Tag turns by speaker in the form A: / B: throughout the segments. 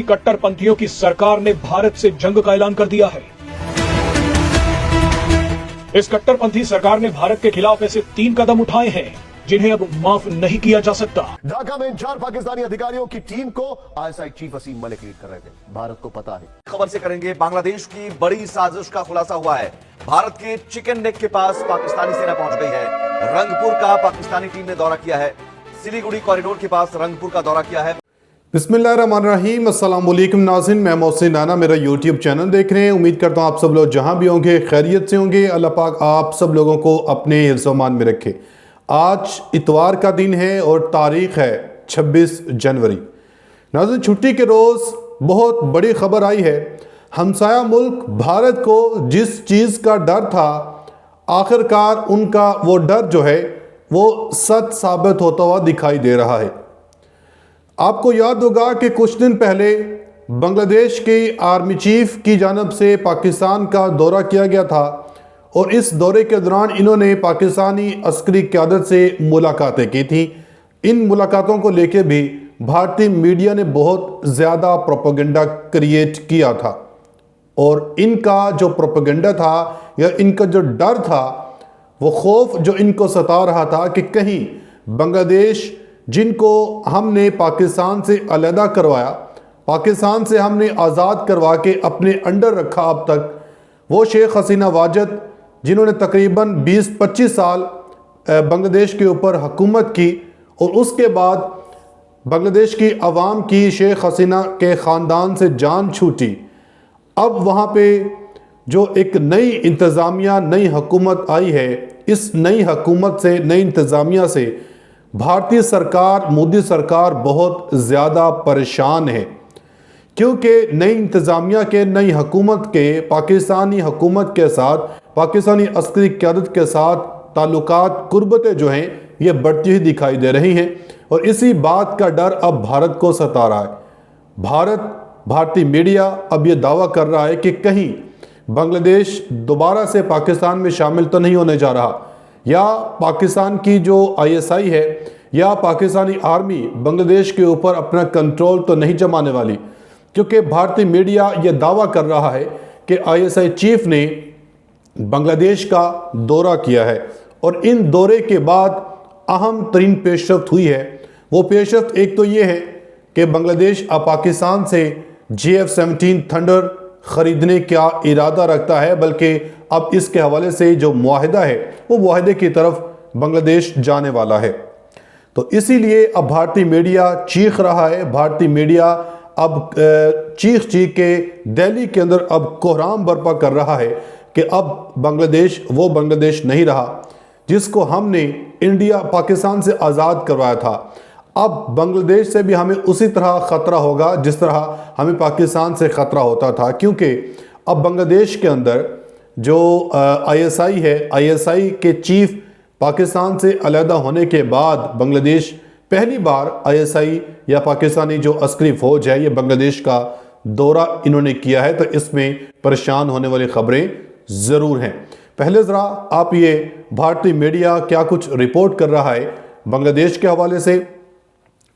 A: कट्टरपंथियों की सरकार ने भारत से जंग का ऐलान कर दिया है। इस कट्टरपंथी सरकार ने भारत के खिलाफ ऐसे 3 कदम उठाए हैं जिन्हें अब माफ नहीं किया जा सकता।
B: ढाका में 4 पाकिस्तानी अधिकारियों की टीम को ISI chief Wasim Malik lead कर रहे थे। भारत को पता है।
C: खबर से करेंगे, बांग्लादेश की बड़ी साजिश का खुलासा हुआ है। भारत के चिकन नेक के पास पाकिस्तानी सेना पहुंच गई है। रंगपुर का पाकिस्तानी टीम ने दौरा किया है। सिलीगुड़ी कॉरिडोर के पास रंगपुर का दौरा किया है।
D: बिस्मिल्लाहिर्रहमानिर्रहीम, अस्सलाम वालेकुम नाज़रीन, मैं मोहसिन नाना मेरा यूट्यूब चैनल देख रहे हैं। उम्मीद करता हूँ आप सब लोग जहाँ भी होंगे खैरियत से होंगे। अल्लाह पाक आप सब लोगों को अपने हिफ्ज़-ओ-अमान में रखे। आज इतवार का दिन है और तारीख़ है 26 जनवरी। नाज़रीन, छुट्टी के रोज़ बहुत बड़ी खबर आई है। हमसाया मुल्क भारत को जिस चीज़ का डर था, आखिरकार उनका वो डर जो है वो सच साबित होता हुआ दिखाई दे रहा है। आपको याद होगा कि कुछ दिन पहले बांग्लादेश की आर्मी चीफ की जानब से पाकिस्तान का दौरा किया गया था और इस दौरे के दौरान इन्होंने पाकिस्तानी अस्करी क़यादत से मुलाकातें की थी। इन मुलाकातों को लेकर भी भारतीय मीडिया ने बहुत ज़्यादा प्रोपेगेंडा क्रिएट किया था और इनका जो प्रोपेगेंडा था या इनका जो डर था, वो खौफ जो इनको सता रहा था कि कहीं बांग्लादेश जिनको हमने पाकिस्तान से अलहदा करवाया, पाकिस्तान से हमने आज़ाद करवा के अपने अंडर रखा अब तक, वो शेख हसीना वाजद जिन्होंने तकरीबन 20-25 साल बांग्लादेश के ऊपर हुकूमत की और उसके बाद बांग्लादेश की आवाम की शेख हसीना के ख़ानदान से जान छूटी। अब वहाँ पे जो एक नई इंतज़ामिया, नई हुकूमत आई है, इस नई हुकूमत से, नई इंतज़ामिया से भारतीय सरकार, मोदी सरकार बहुत ज़्यादा परेशान है क्योंकि नई इंतज़ामिया के, नई हुकूमत के पाकिस्तानी हुकूमत के साथ, पाकिस्तानी अस्करी क़यादत के साथ ताल्लुकात, कुर्बतें जो हैं ये बढ़ती हुई दिखाई दे रही हैं और इसी बात का डर अब भारत को सता रहा है। भारतीय मीडिया अब ये दावा कर रहा है कि कहीं बांग्लादेश दोबारा से पाकिस्तान में शामिल तो नहीं होने जा रहा, या पाकिस्तान की जो आईएसआई है या पाकिस्तानी आर्मी बांग्लादेश के ऊपर अपना कंट्रोल तो नहीं जमाने वाली, क्योंकि भारतीय मीडिया ये दावा कर रहा है कि आईएसआई चीफ ने बांग्लादेश का दौरा किया है और इन दौरे के बाद अहम तरीन पेशरफ्त हुई है। वो पेशरफ्त एक तो ये है कि बांग्लादेश अब पाकिस्तान से JF-17 थंडर ख़रीदने का इरादा रखता है, बल्कि अब इसके हवाले से जो मुआहिदा है वो मुआहिदे की तरफ बांग्लादेश जाने वाला है। तो इसीलिए अब भारतीय मीडिया चीख रहा है। भारतीय मीडिया अब चीख के दिल्ली के अंदर अब कोहराम बर्पा कर रहा है कि अब बांग्लादेश वो बांग्लादेश नहीं रहा जिसको हमने इंडिया, पाकिस्तान से आज़ाद करवाया था। अब बांग्लादेश से भी हमें उसी तरह ख़तरा होगा जिस तरह हमें पाकिस्तान से ख़तरा होता था, क्योंकि अब बांग्लादेश के अंदर जो आईएसआई है, आईएसआई के चीफ पाकिस्तान से अलहदा होने के बाद बांग्लादेश पहली बार आईएसआई या पाकिस्तानी जो अस्करी फ़ौज है ये बांग्लादेश का दौरा इन्होंने किया है। तो इसमें परेशान होने वाली ख़बरें ज़रूर हैं। पहले ज़रा आप ये भारतीय मीडिया क्या कुछ रिपोर्ट कर रहा है बांग्लादेश के हवाले से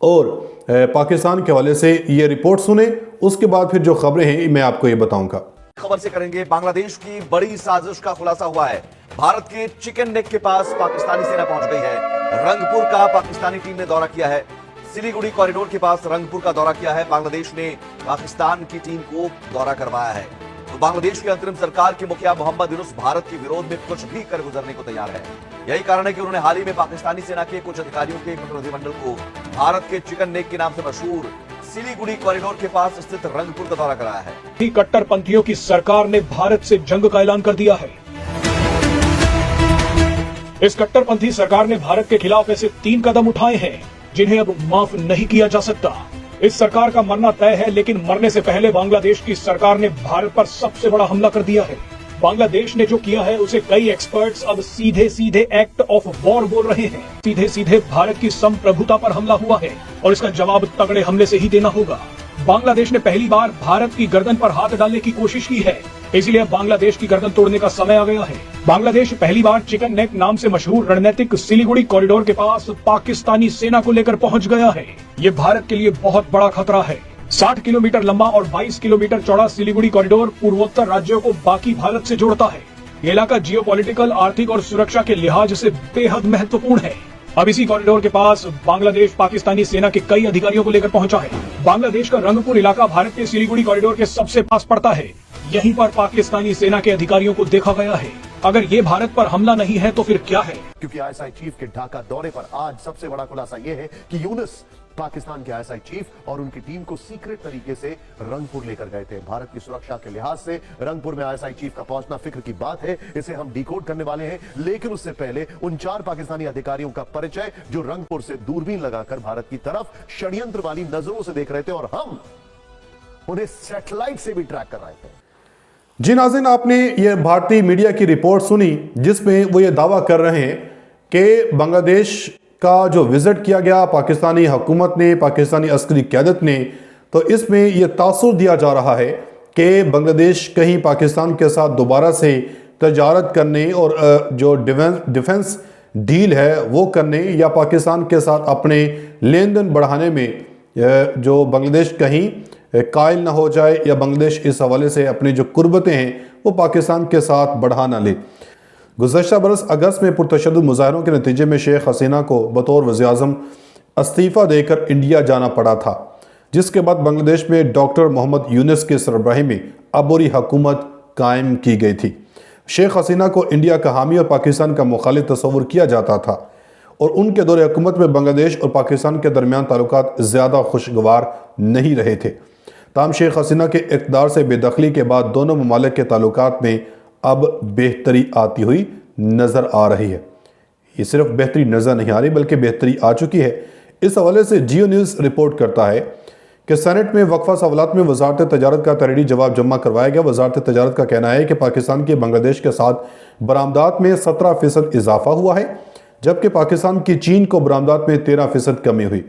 D: और पाकिस्तान के हवाले से ये रिपोर्ट सुने, उसके बाद फिर जो खबरें हैं मैं आपको ये बताऊंगा।
C: खबर से करेंगे, बांग्लादेश की बड़ी साजिश का खुलासा हुआ है। भारत के चिकन नेक के पास पाकिस्तानी सेना पहुंच गई है। रंगपुर का पाकिस्तानी टीम ने दौरा किया है। सिलीगुड़ी कॉरिडोर के पास रंगपुर का दौरा किया है। बांग्लादेश ने पाकिस्तान की टीम को दौरा करवाया है। तो बांग्लादेश की अंतरिम सरकार के मुखिया मोहम्मद यूनुस भारत के विरोध में कुछ भी कर गुजरने को तैयार है। यही कारण है कि उन्होंने हाल ही में पाकिस्तानी सेना के कुछ अधिकारियों के प्रतिनिधिमंडल को भारत के चिकन नेक के नाम से मशहूर सिलीगुड़ी कॉरिडोर के पास स्थित रंगपुर का दौरा कराया है।
A: कट्टरपंथियों की सरकार ने भारत से जंग का ऐलान कर दिया है। इस कट्टरपंथी सरकार ने भारत के खिलाफ ऐसे 3 कदम उठाए हैं जिन्हें अब माफ नहीं किया जा सकता। इस सरकार का मरना तय है, लेकिन मरने से पहले बांग्लादेश की सरकार ने भारत पर सबसे बड़ा हमला कर दिया है। बांग्लादेश ने जो किया है उसे कई एक्सपर्ट्स अब सीधे सीधे एक्ट ऑफ वॉर बोल रहे हैं। सीधे सीधे भारत की संप्रभुता पर हमला हुआ है और इसका जवाब तगड़े हमले से ही देना होगा। बांग्लादेश ने पहली बार भारत की गर्दन पर हाथ डालने की कोशिश की है, इसलिए बांग्लादेश की गर्दन तोड़ने का समय आ गया है। बांग्लादेश पहली बार चिकन नेक नाम से मशहूर रणनीतिक सिलीगुड़ी कॉरिडोर के पास पाकिस्तानी सेना को लेकर पहुंच गया है। ये भारत के लिए बहुत बड़ा खतरा है। 60 किलोमीटर लंबा और 22 किलोमीटर चौड़ा सिलीगुड़ी कॉरिडोर पूर्वोत्तर राज्यों को बाकी भारत से जोड़ता है। ये इलाका जियोपॉलिटिकल, आर्थिक और सुरक्षा के लिहाज से बेहद महत्वपूर्ण है। अब इसी कॉरिडोर के पास बांग्लादेश पाकिस्तानी सेना के कई अधिकारियों को लेकर पहुंचा है। बांग्लादेश का रंगपुर इलाका भारत के सिलीगुड़ी कॉरिडोर के सबसे पास पड़ता है। यहीं पर पाकिस्तानी सेना के अधिकारियों को देखा गया है। अगर ये भारत पर हमला नहीं है तो फिर क्या है?
B: क्योंकि आईएसआई चीफ के ढाका दौरे पर आज सबसे बड़ा खुलासा यह है कि यूनुस पाकिस्तान के आईएसआई चीफ और उनकी टीम को सीक्रेट तरीके से रंगपुर लेकर गए थे। भारत की सुरक्षा के लिहाज से रंगपुर में आईएसआई चीफ का पहुंचना फिक्र की बात है, इसे हम डिकोड करने वाले हैं। लेकिन उससे पहले उन 4 पाकिस्तानी अधिकारियों का परिचय जो रंगपुर से दूरबीन लगाकर भारत की तरफ षड्यंत्र वाली नजरों से देख रहे थे और हम उन्हें सैटेलाइट से भी ट्रैक कर रहे थे।
D: जी नाज़रीन, आपने ये भारतीय मीडिया की रिपोर्ट सुनी जिसमें वो ये दावा कर रहे हैं कि बांग्लादेश का जो विजिट किया गया पाकिस्तानी हुकूमत ने, पाकिस्तानी अस्करी क़यादत ने, तो इसमें यह तासुर दिया जा रहा है कि बांग्लादेश कहीं पाकिस्तान के साथ दोबारा से तजारत करने और जो डिफेंस डील है वो करने या पाकिस्तान के साथ अपने लेन देन बढ़ाने में जो बांग्लादेश कहीं कायल ना हो जाए या बांग्लादेश इस हवाले से अपनी जो कुर्बतें हैं वो पाकिस्तान के साथ बढ़ा ना ले। गुज़श्ता बरस अगस्त में पुरतशद्दुद मुज़ाहरों के नतीजे में शेख हसीना को बतौर वज़ीर-ए-आज़म इस्तीफ़ा देकर इंडिया जाना पड़ा था, जिसके बाद बांग्लादेश में डॉक्टर मोहम्मद यूनुस की सरबराही में अबूरी हुकूमत कायम की गई थी। शेख हसीना को इंडिया का हामी और पाकिस्तान का मुखालिफ तस्वुर किया जाता था और उनके दौरे हुकूमत में बांग्लादेश और पाकिस्तान के दरमियान ताल्लुकात ज़्यादा खुशगवार नहीं रहे थे। ताहम शेख हसीना के इक़्तिदार से बेदखली के बाद दोनों ममालिक के ताल्लुकात में अब बेहतरी आती हुई नज़र आ रही है। ये सिर्फ बेहतरी नज़र नहीं आ रही बल्कि बेहतरी आ चुकी है। इस हवाले से जियो न्यूज़ रिपोर्ट करता है कि सेनेट में वक्फा सवालात में वजारत तजारत का तहरीरी जवाब जमा करवाया गया। वजारत तजारत का कहना है कि पाकिस्तान की बांग्लादेश के साथ बरामदात में 17% इजाफा हुआ है, जबकि पाकिस्तान की चीन को बरामदात में 13% कमी हुई।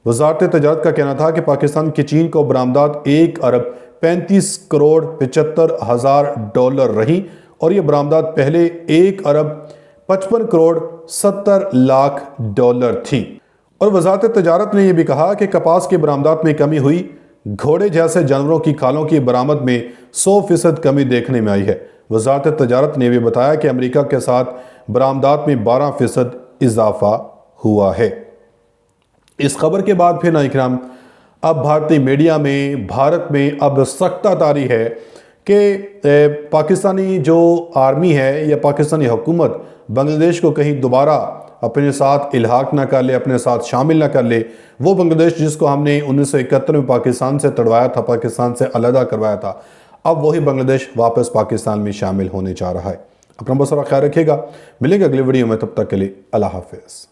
D: वजारत तजारत का कहना था कि पाकिस्तान की चीन को बरामदात 1 अरब 35 करोड़ 75 हज़ार डॉलर रही और ये बरामदात पहले 1 अरब 55 करोड़ 70 लाख डॉलर थी। और वजारत तजारत ने यह भी कहा कि कपास की बरामदात में कमी हुई। घोड़े जैसे जानवरों की खालों की बरामद में 100% कमी देखने में आई है। वजारत तजारत ने भी बताया कि अमेरिका के साथ बरामदात में 12% इजाफा हुआ है। इस खबर के बाद फिर नाज़रीन अब भारतीय मीडिया में भारत में अब सख्तातारी है कि पाकिस्तानी जो आर्मी है या पाकिस्तानी हुकूमत बांग्लादेश को कहीं दोबारा अपने साथ इल्हाक ना कर ले, अपने साथ शामिल ना कर ले। वो बांग्लादेश जिसको हमने 1971 में पाकिस्तान से तड़वाया था, पाकिस्तान से अलहदा करवाया था, अब वही बांग्लादेश वापस पाकिस्तान में शामिल होने जा रहा है। अपना बहुत सारा ख्याल रखिएगा। मिलेंगे अगली वीडियो में, तब तक के लिए अल्लाह हाफिज़।